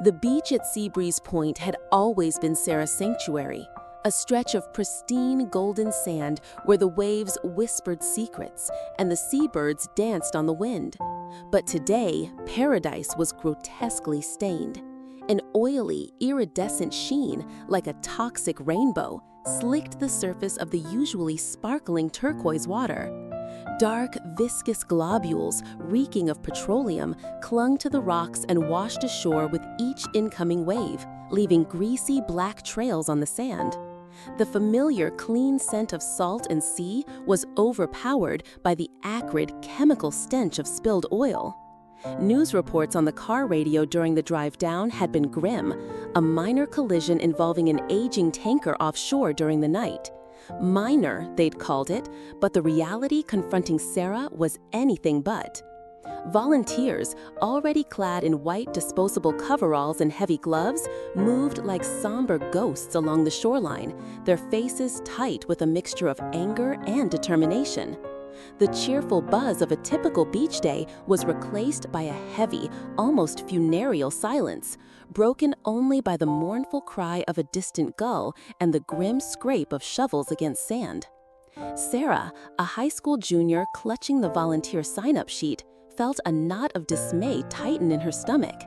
The beach at Seabreeze Point had always been Sarah's sanctuary, a stretch of pristine golden sand where the waves whispered secrets and the seabirds danced on the wind. But today, paradise was grotesquely stained. An oily, iridescent sheen, like a toxic rainbow, slicked the surface of the usually sparkling turquoise water. Dark, viscous globules, reeking of petroleum, clung to the rocks and washed ashore with each incoming wave, leaving greasy black trails on the sand. The familiar clean scent of salt and sea was overpowered by the acrid chemical stench of spilled oil. News reports on the car radio during the drive down had been grim, a minor collision involving an aging tanker offshore during the night. Minor, they'd called it, but the reality confronting Sarah was anything but. Volunteers, already clad in white disposable coveralls and heavy gloves, moved like somber ghosts along the shoreline, their faces tight with a mixture of anger and determination. The cheerful buzz of a typical beach day was replaced by a heavy, almost funereal silence, broken only by the mournful cry of a distant gull and the grim scrape of shovels against sand. Sarah, a high school junior clutching the volunteer sign-up sheet, felt a knot of dismay tighten in her stomach.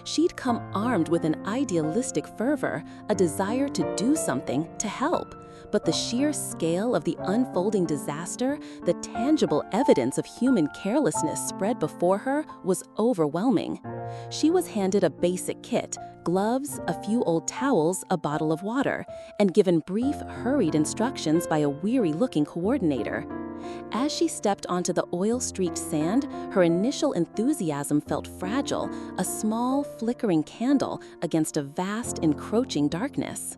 She'd come armed with an idealistic fervor, a desire to do something, to help. But the sheer scale of the unfolding disaster, the tangible evidence of human carelessness spread before her, was overwhelming. She was handed a basic kit, gloves, a few old towels, a bottle of water, and given brief, hurried instructions by a weary-looking coordinator. As she stepped onto the oil-streaked sand, her initial enthusiasm felt fragile, a small, flickering candle against a vast, encroaching darkness.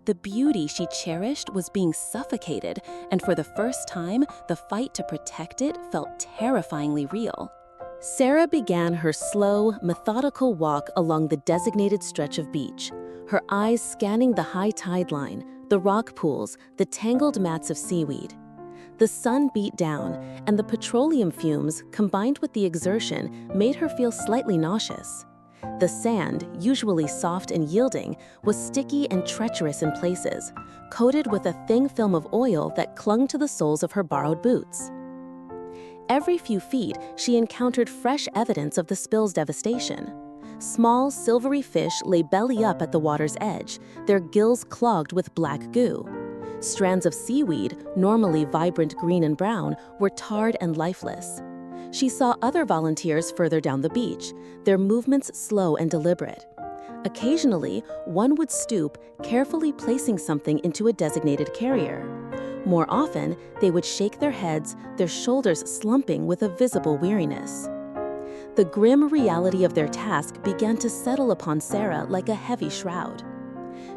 The beauty she cherished was being suffocated, and for the first time, the fight to protect it felt terrifyingly real. Sarah began her slow, methodical walk along the designated stretch of beach, her eyes scanning the high tide line, the rock pools, the tangled mats of seaweed. The sun beat down, and the petroleum fumes, combined with the exertion, made her feel slightly nauseous. The sand, usually soft and yielding, was sticky and treacherous in places, coated with a thin film of oil that clung to the soles of her borrowed boots. Every few feet, she encountered fresh evidence of the spill's devastation. Small, silvery fish lay belly up at the water's edge, their gills clogged with black goo. Strands of seaweed, normally vibrant green and brown, were tarred and lifeless. She saw other volunteers further down the beach, their movements slow and deliberate. Occasionally, one would stoop, carefully placing something into a designated carrier. More often, they would shake their heads, their shoulders slumping with a visible weariness. The grim reality of their task began to settle upon Sarah like a heavy shroud.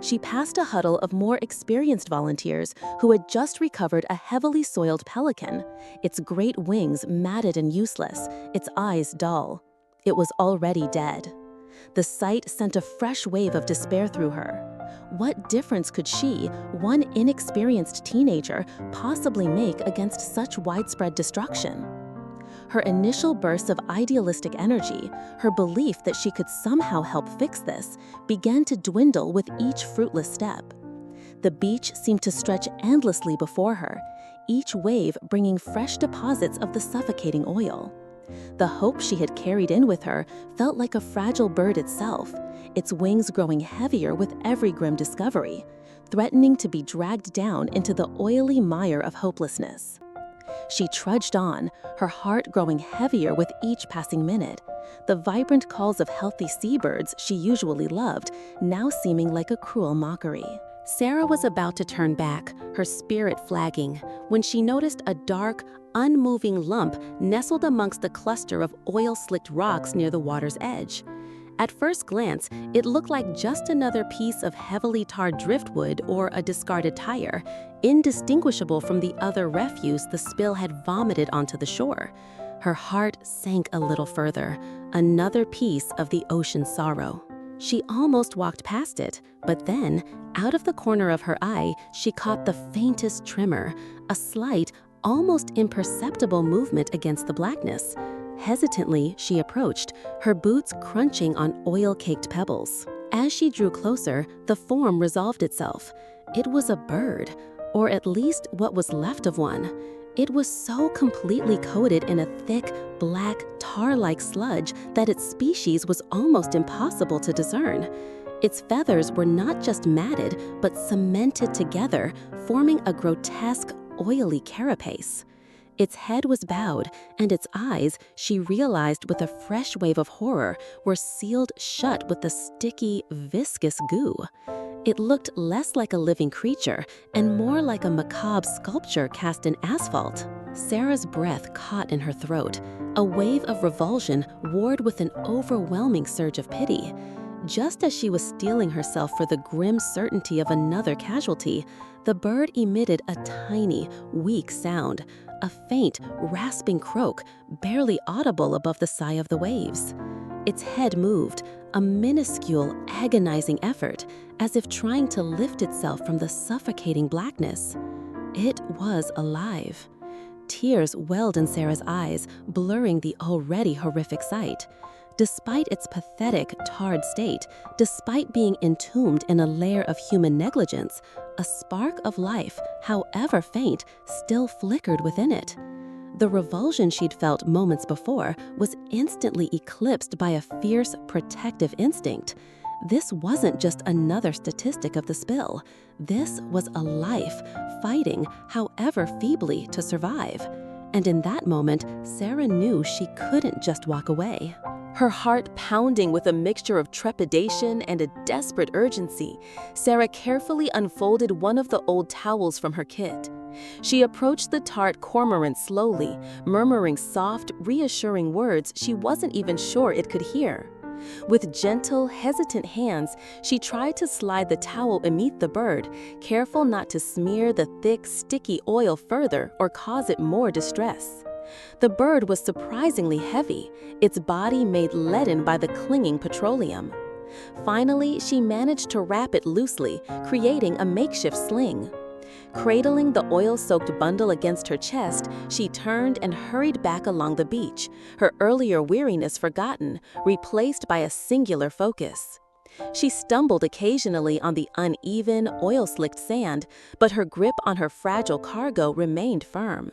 She passed a huddle of more experienced volunteers who had just recovered a heavily soiled pelican, its great wings matted and useless, its eyes dull. It was already dead. The sight sent a fresh wave of despair through her. What difference could she, one inexperienced teenager, possibly make against such widespread destruction? Her initial bursts of idealistic energy, her belief that she could somehow help fix this, began to dwindle with each fruitless step. The beach seemed to stretch endlessly before her, each wave bringing fresh deposits of the suffocating oil. The hope she had carried in with her felt like a fragile bird itself, its wings growing heavier with every grim discovery, threatening to be dragged down into the oily mire of hopelessness. She trudged on, her heart growing heavier with each passing minute, the vibrant calls of healthy seabirds she usually loved now seeming like a cruel mockery. Sarah was about to turn back, her spirit flagging, when she noticed a dark, unmoving lump nestled amongst a cluster of oil-slicked rocks near the water's edge. At first glance, it looked like just another piece of heavily tarred driftwood or a discarded tire, indistinguishable from the other refuse the spill had vomited onto the shore. Her heart sank a little further, another piece of the ocean's sorrow. She almost walked past it, but then, out of the corner of her eye, she caught the faintest tremor, a slight, almost imperceptible movement against the blackness. Hesitantly, she approached, her boots crunching on oil-caked pebbles. As she drew closer, the form resolved itself. It was a bird, or at least what was left of one. It was so completely coated in a thick, black, tar-like sludge that its species was almost impossible to discern. Its feathers were not just matted, but cemented together, forming a grotesque, oily carapace. Its head was bowed, and its eyes, she realized with a fresh wave of horror, were sealed shut with the sticky, viscous goo. It looked less like a living creature and more like a macabre sculpture cast in asphalt. Sarah's breath caught in her throat. A wave of revulsion warred with an overwhelming surge of pity. Just as she was steeling herself for the grim certainty of another casualty, the bird emitted a tiny, weak sound, a faint, rasping croak, barely audible above the sigh of the waves. Its head moved, a minuscule, agonizing effort, as if trying to lift itself from the suffocating blackness. It was alive. Tears welled in Sarah's eyes, blurring the already horrific sight. Despite its pathetic, tarred state, despite being entombed in a layer of human negligence, a spark of life, however faint, still flickered within it. The revulsion she'd felt moments before was instantly eclipsed by a fierce, protective instinct. This wasn't just another statistic of the spill. This was a life, fighting, however feebly, to survive. And in that moment, Sarah knew she couldn't just walk away. Her heart pounding with a mixture of trepidation and a desperate urgency, Sarah carefully unfolded one of the old towels from her kit. She approached the tart cormorant slowly, murmuring soft, reassuring words she wasn't even sure it could hear. With gentle, hesitant hands, she tried to slide the towel beneath the bird, careful not to smear the thick, sticky oil further or cause it more distress. The bird was surprisingly heavy, its body made leaden by the clinging petroleum. Finally, she managed to wrap it loosely, creating a makeshift sling. Cradling the oil-soaked bundle against her chest, she turned and hurried back along the beach, her earlier weariness forgotten, replaced by a singular focus. She stumbled occasionally on the uneven, oil-slicked sand, but her grip on her fragile cargo remained firm.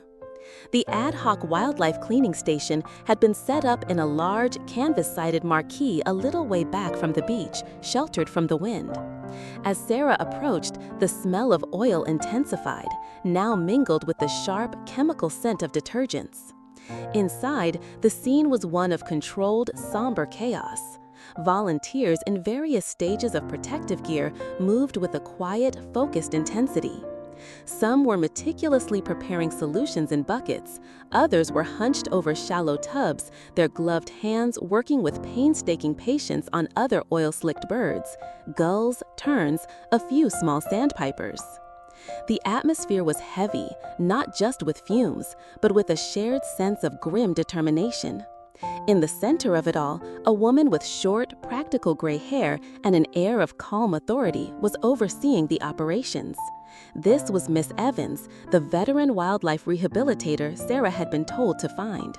The ad hoc wildlife cleaning station had been set up in a large, canvas-sided marquee a little way back from the beach, sheltered from the wind. As Sarah approached, the smell of oil intensified, now mingled with the sharp, chemical scent of detergents. Inside, the scene was one of controlled, somber chaos. Volunteers in various stages of protective gear moved with a quiet, focused intensity. Some were meticulously preparing solutions in buckets, others were hunched over shallow tubs, their gloved hands working with painstaking patience on other oil-slicked birds, gulls, terns, a few small sandpipers. The atmosphere was heavy, not just with fumes, but with a shared sense of grim determination. In the center of it all, a woman with short, practical gray hair and an air of calm authority was overseeing the operations. This was Miss Evans, the veteran wildlife rehabilitator Sarah had been told to find.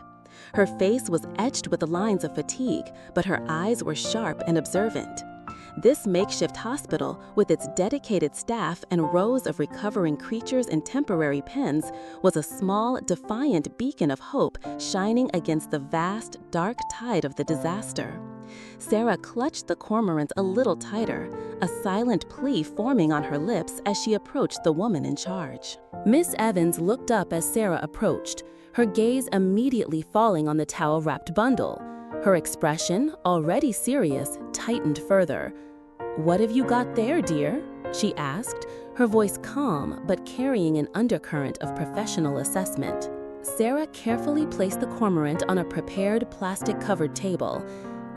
Her face was etched with the lines of fatigue, but her eyes were sharp and observant. This makeshift hospital, with its dedicated staff and rows of recovering creatures in temporary pens, was a small, defiant beacon of hope shining against the vast, dark tide of the disaster. Sarah clutched the cormorant a little tighter, a silent plea forming on her lips as she approached the woman in charge. Miss Evans looked up as Sarah approached, her gaze immediately falling on the towel-wrapped bundle. Her expression, already serious, tightened further. "What have you got there, dear?" she asked, her voice calm but carrying an undercurrent of professional assessment. Sarah carefully placed the cormorant on a prepared plastic-covered table.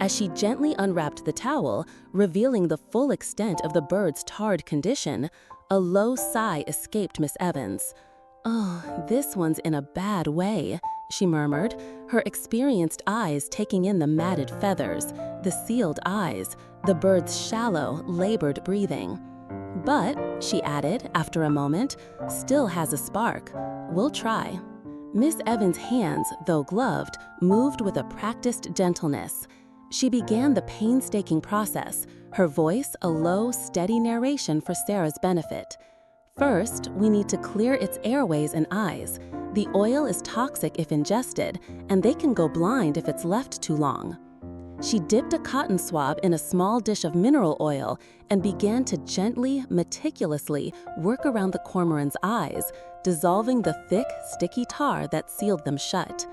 As she gently unwrapped the towel, revealing the full extent of the bird's tarred condition, a low sigh escaped Miss Evans. "Oh, this one's in a bad way," she murmured, her experienced eyes taking in the matted feathers, the sealed eyes, the bird's shallow, labored breathing. "But," she added after a moment, "still has a spark. We'll try." Miss Evans' hands, though gloved, moved with a practiced gentleness. She began the painstaking process, her voice a low, steady narration for Sarah's benefit. First, we need to clear its airways and eyes. The oil is toxic if ingested, and they can go blind if it's left too long. She dipped a cotton swab in a small dish of mineral oil and began to gently, meticulously work around the cormorant's eyes, dissolving the thick, sticky tar that sealed them shut.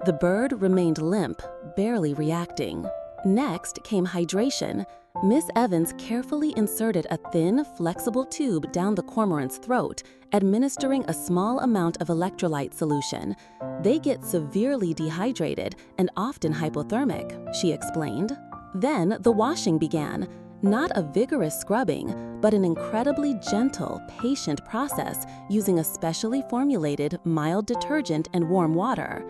The bird remained limp, barely reacting. Next came hydration. Miss Evans carefully inserted a thin, flexible tube down the cormorant's throat, administering a small amount of electrolyte solution. They get severely dehydrated and often hypothermic, she explained. Then the washing began. Not a vigorous scrubbing, but an incredibly gentle, patient process using a specially formulated, mild detergent and warm water.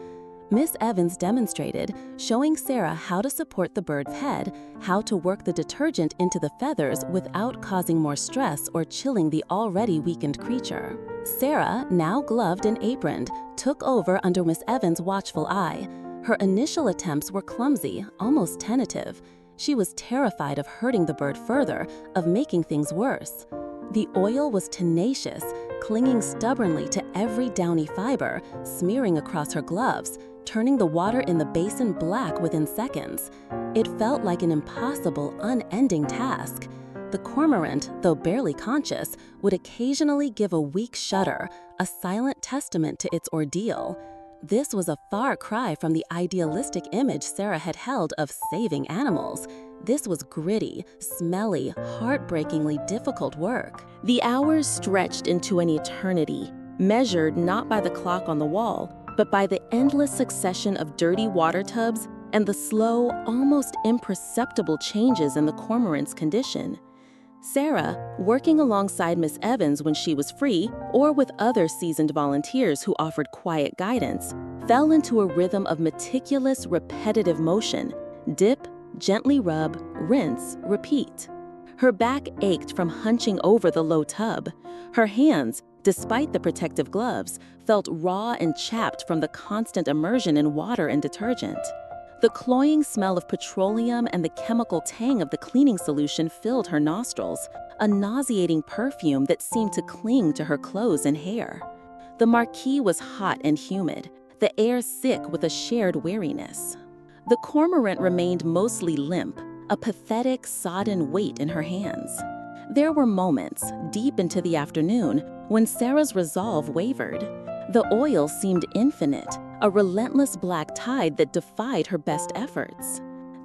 Miss Evans demonstrated, showing Sarah how to support the bird's head, how to work the detergent into the feathers without causing more stress or chilling the already weakened creature. Sarah, now gloved and aproned, took over under Miss Evans' watchful eye. Her initial attempts were clumsy, almost tentative. She was terrified of hurting the bird further, of making things worse. The oil was tenacious, clinging stubbornly to every downy fiber, smearing across her gloves, turning the water in the basin black within seconds. It felt like an impossible, unending task. The cormorant, though barely conscious, would occasionally give a weak shudder, a silent testament to its ordeal. This was a far cry from the idealistic image Sarah had held of saving animals. This was gritty, smelly, heartbreakingly difficult work. The hours stretched into an eternity, measured not by the clock on the wall, but by the endless succession of dirty water tubs and the slow, almost imperceptible changes in the cormorant's condition. Sarah, working alongside Miss Evans when she was free, or with other seasoned volunteers who offered quiet guidance, fell into a rhythm of meticulous, repetitive motion. Dip, gently rub, rinse, repeat. Her back ached from hunching over the low tub. Her hands, despite the protective gloves, felt raw and chapped from the constant immersion in water and detergent. The cloying smell of petroleum and the chemical tang of the cleaning solution filled her nostrils, a nauseating perfume that seemed to cling to her clothes and hair. The marquee was hot and humid, the air sick with a shared weariness. The cormorant remained mostly limp, a pathetic, sodden weight in her hands. There were moments, deep into the afternoon, when Sarah's resolve wavered. The oil seemed infinite, a relentless black tide that defied her best efforts.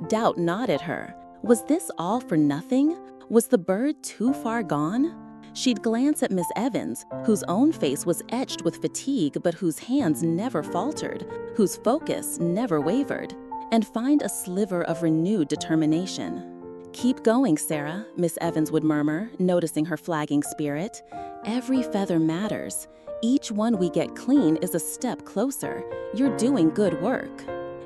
Doubt gnawed at her. Was this all for nothing? Was the bird too far gone? She'd glance at Miss Evans, whose own face was etched with fatigue but whose hands never faltered, whose focus never wavered, and find a sliver of renewed determination. "Keep going, Sarah," Miss Evans would murmur, noticing her flagging spirit. "Every feather matters. Each one we get clean is a step closer. You're doing good work."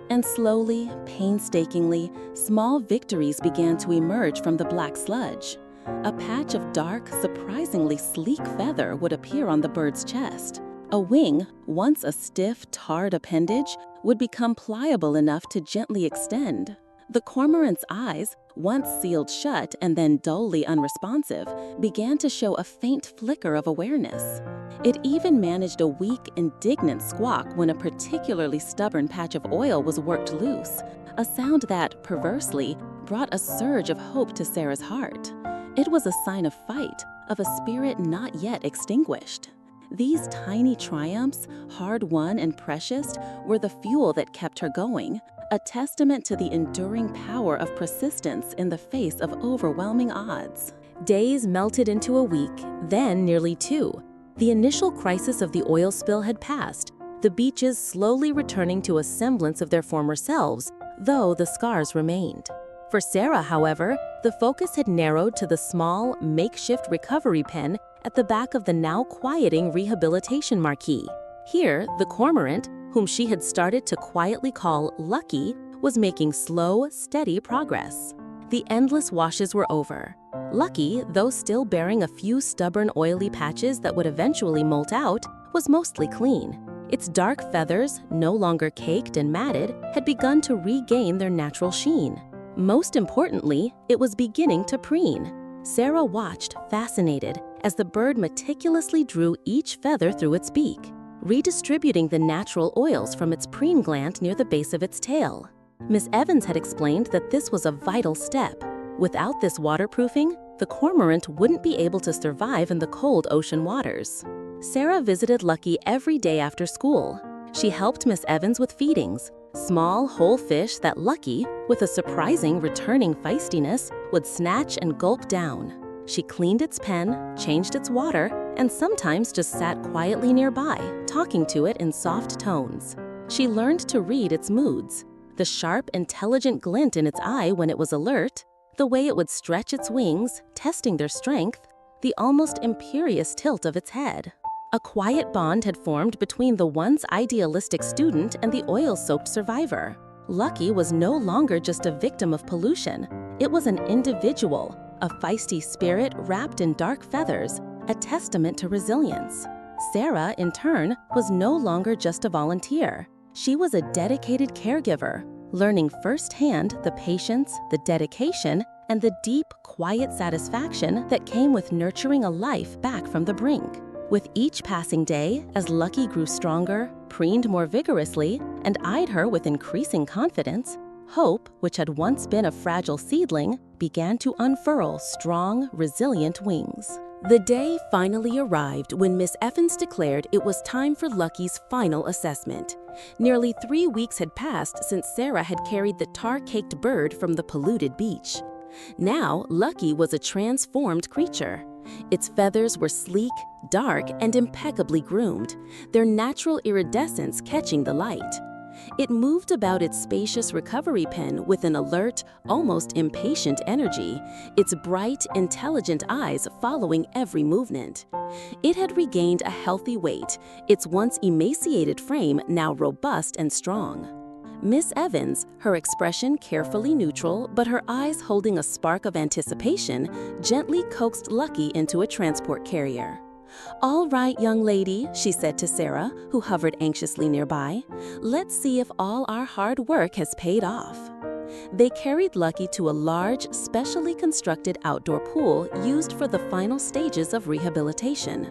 And slowly, painstakingly, small victories began to emerge from the black sludge. A patch of dark, surprisingly sleek feather would appear on the bird's chest. A wing, once a stiff, tarred appendage, would become pliable enough to gently extend. The cormorant's eyes, once sealed shut and then dully unresponsive, began to show a faint flicker of awareness. It even managed a weak, indignant squawk when a particularly stubborn patch of oil was worked loose, a sound that, perversely, brought a surge of hope to Sarah's heart. It was a sign of fight, of a spirit not yet extinguished. These tiny triumphs, hard-won and precious, were the fuel that kept her going, a testament to the enduring power of persistence in the face of overwhelming odds. Days melted into a week, then nearly 2. The initial crisis of the oil spill had passed, the beaches slowly returning to a semblance of their former selves, though the scars remained. For Sarah, however, the focus had narrowed to the small, makeshift recovery pen at the back of the now quieting rehabilitation marquee. Here, the cormorant, whom she had started to quietly call Lucky, was making slow, steady progress. The endless washes were over. Lucky, though still bearing a few stubborn, oily patches that would eventually molt out, was mostly clean. Its dark feathers, no longer caked and matted, had begun to regain their natural sheen. Most importantly, it was beginning to preen. Sarah watched, fascinated, as the bird meticulously drew each feather through its beak, redistributing the natural oils from its preen gland near the base of its tail. Miss Evans had explained that this was a vital step. Without this waterproofing, the cormorant wouldn't be able to survive in the cold ocean waters. Sarah visited Lucky every day after school. She helped Miss Evans with feedings, small, whole fish that Lucky, with a surprising returning feistiness, would snatch and gulp down. She cleaned its pen, changed its water, and sometimes just sat quietly nearby, talking to it in soft tones. She learned to read its moods, the sharp, intelligent glint in its eye when it was alert, the way it would stretch its wings, testing their strength, the almost imperious tilt of its head. A quiet bond had formed between the once idealistic student and the oil-soaked survivor. Lucky was no longer just a victim of pollution. It was an individual, a feisty spirit wrapped in dark feathers, a testament to resilience. Sarah, in turn, was no longer just a volunteer. She was a dedicated caregiver, learning firsthand the patience, the dedication, and the deep, quiet satisfaction that came with nurturing a life back from the brink. With each passing day, as Lucky grew stronger, preened more vigorously, and eyed her with increasing confidence, Hope, which had once been a fragile seedling, began to unfurl strong, resilient wings. The day finally arrived when Miss Evans declared it was time for Lucky's final assessment. Nearly 3 weeks had passed since Sarah had carried the tar-caked bird from the polluted beach. Now, Lucky was a transformed creature. Its feathers were sleek, dark, and impeccably groomed, their natural iridescence catching the light. It moved about its spacious recovery pen with an alert, almost impatient energy, its bright, intelligent eyes following every movement. It had regained a healthy weight, its once emaciated frame now robust and strong. Miss Evans, her expression carefully neutral but her eyes holding a spark of anticipation, gently coaxed Lucky into a transport carrier. "All right, young lady," she said to Sarah, who hovered anxiously nearby. "Let's see if all our hard work has paid off." They carried Lucky to a large, specially constructed outdoor pool used for the final stages of rehabilitation.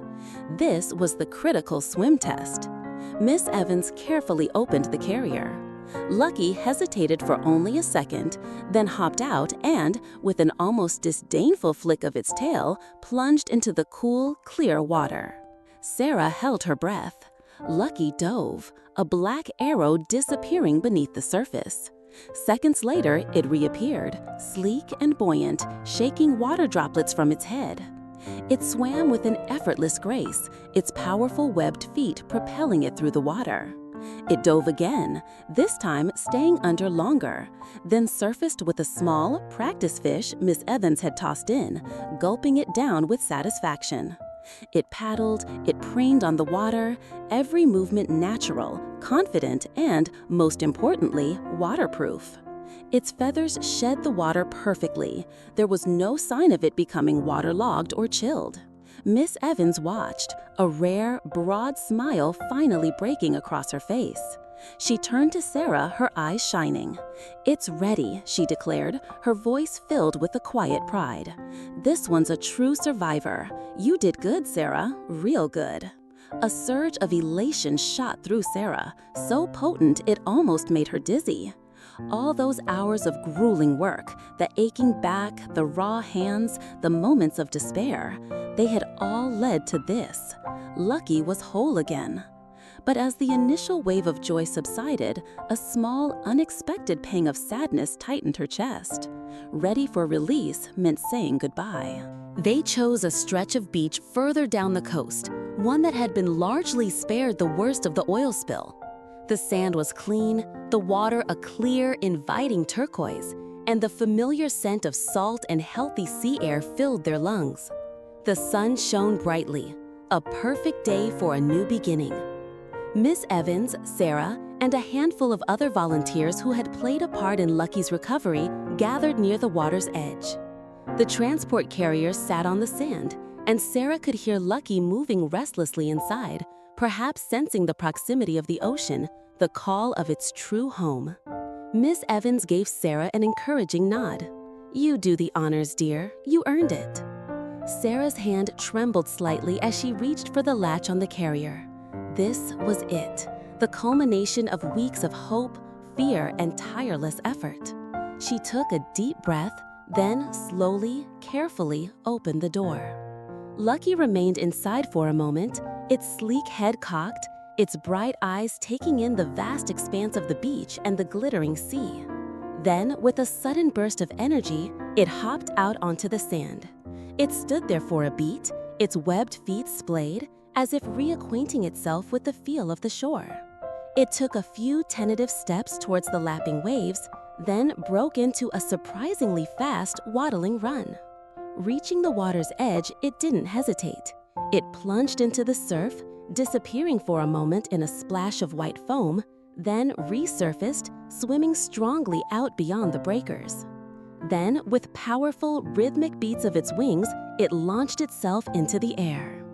This was the critical swim test. Miss Evans carefully opened the carrier. Lucky hesitated for only a second, then hopped out and, with an almost disdainful flick of its tail, plunged into the cool, clear water. Sarah held her breath. Lucky dove, a black arrow disappearing beneath the surface. Seconds later, it reappeared, sleek and buoyant, shaking water droplets from its head. It swam with an effortless grace, its powerful webbed feet propelling it through the water. It dove again, this time staying under longer, then surfaced with a small, practice fish Miss Evans had tossed in, gulping it down with satisfaction. It paddled, it preened on the water, every movement natural, confident, and, most importantly, waterproof. Its feathers shed the water perfectly. There was no sign of it becoming waterlogged or chilled. Miss Evans watched, a rare, broad smile finally breaking across her face. She turned to Sarah, her eyes shining. "It's ready," she declared, her voice filled with a quiet pride. "This one's a true survivor. You did good, Sarah, real good." A surge of elation shot through Sarah, so potent it almost made her dizzy. All those hours of grueling work, the aching back, the raw hands, the moments of despair, they had all led to this. Lucky was whole again. But as the initial wave of joy subsided, a small, unexpected pang of sadness tightened her chest. Ready for release meant saying goodbye. They chose a stretch of beach further down the coast, one that had been largely spared the worst of the oil spill. The sand was clean, the water a clear, inviting turquoise, and the familiar scent of salt and healthy sea air filled their lungs. The sun shone brightly, a perfect day for a new beginning. Miss Evans, Sarah, and a handful of other volunteers who had played a part in Lucky's recovery gathered near the water's edge. The transport carrier sat on the sand, and Sarah could hear Lucky moving restlessly inside, perhaps sensing the proximity of the ocean, the call of its true home. Miss Evans gave Sarah an encouraging nod. "You do the honors, dear. You earned it." Sarah's hand trembled slightly as she reached for the latch on the carrier. This was it, the culmination of weeks of hope, fear, and tireless effort. She took a deep breath, then slowly, carefully opened the door. Lucky remained inside for a moment, its sleek head cocked, its bright eyes taking in the vast expanse of the beach and the glittering sea. Then, with a sudden burst of energy, it hopped out onto the sand. It stood there for a beat, its webbed feet splayed, as if reacquainting itself with the feel of the shore. It took a few tentative steps towards the lapping waves, then broke into a surprisingly fast, waddling run. Reaching the water's edge, it didn't hesitate. It plunged into the surf, disappearing for a moment in a splash of white foam, then resurfaced, swimming strongly out beyond the breakers. Then, with powerful, rhythmic beats of its wings, it launched itself into the air.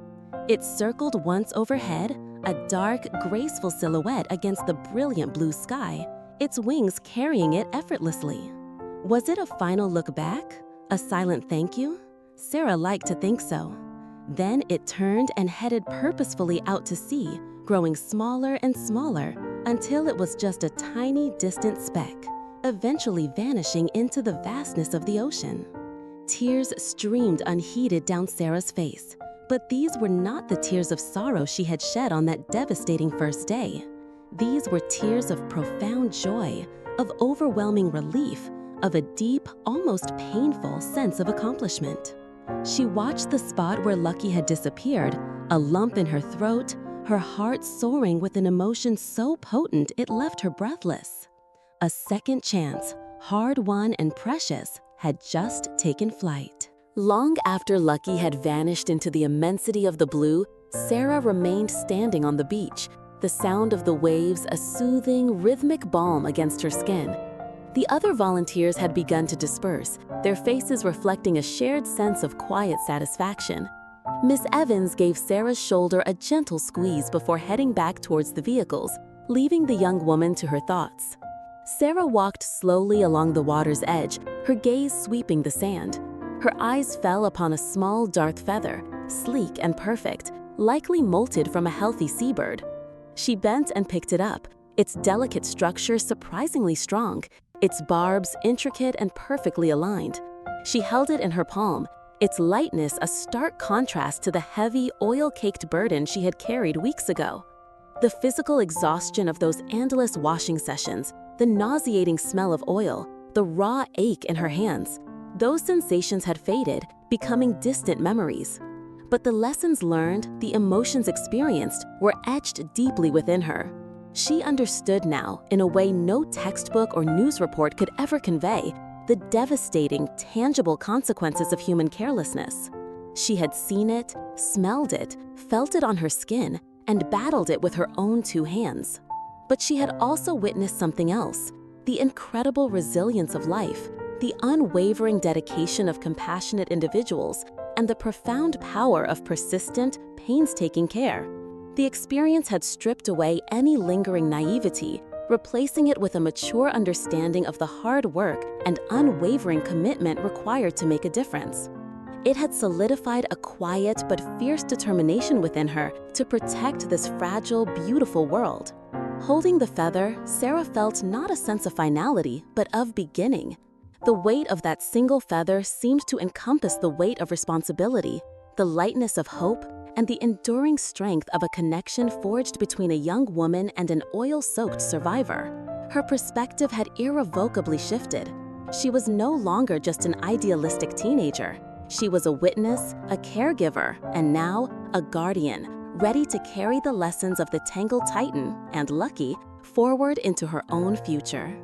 It circled once overhead, a dark, graceful silhouette against the brilliant blue sky, its wings carrying it effortlessly. Was it a final look back? A silent thank you? Sarah liked to think so. Then it turned and headed purposefully out to sea, growing smaller and smaller until it was just a tiny, distant speck, eventually vanishing into the vastness of the ocean. Tears streamed unheeded down Sarah's face, but these were not the tears of sorrow she had shed on that devastating first day. These were tears of profound joy, of overwhelming relief, of a deep, almost painful sense of accomplishment. She watched the spot where Lucky had disappeared, a lump in her throat, her heart soaring with an emotion so potent it left her breathless. A second chance, hard-won and precious, had just taken flight. Long after Lucky had vanished into the immensity of the blue, Sarah remained standing on the beach, the sound of the waves a soothing, rhythmic balm against her skin. The other volunteers had begun to disperse, their faces reflecting a shared sense of quiet satisfaction. Miss Evans gave Sarah's shoulder a gentle squeeze before heading back towards the vehicles, leaving the young woman to her thoughts. Sarah walked slowly along the water's edge, her gaze sweeping the sand. Her eyes fell upon a small dark feather, sleek and perfect, likely molted from a healthy seabird. She bent and picked it up, its delicate structure surprisingly strong, its barbs intricate and perfectly aligned. She held it in her palm, its lightness a stark contrast to the heavy, oil-caked burden she had carried weeks ago. The physical exhaustion of those endless washing sessions, the nauseating smell of oil, the raw ache in her hands, those sensations had faded, becoming distant memories. But the lessons learned, the emotions experienced, were etched deeply within her. She understood now, in a way no textbook or news report could ever convey, the devastating, tangible consequences of human carelessness. She had seen it, smelled it, felt it on her skin, and battled it with her own two hands. But she had also witnessed something else, the incredible resilience of life, the unwavering dedication of compassionate individuals, and the profound power of persistent, painstaking care. The experience had stripped away any lingering naivety, replacing it with a mature understanding of the hard work and unwavering commitment required to make a difference. It had solidified a quiet but fierce determination within her to protect this fragile, beautiful world. Holding the feather, Sarah felt not a sense of finality, but of beginning. The weight of that single feather seemed to encompass the weight of responsibility, the lightness of hope, and the enduring strength of a connection forged between a young woman and an oil-soaked survivor. Her perspective had irrevocably shifted. She was no longer just an idealistic teenager. She was a witness, a caregiver, and now a guardian, ready to carry the lessons of the Tangled Titan and Lucky forward into her own future.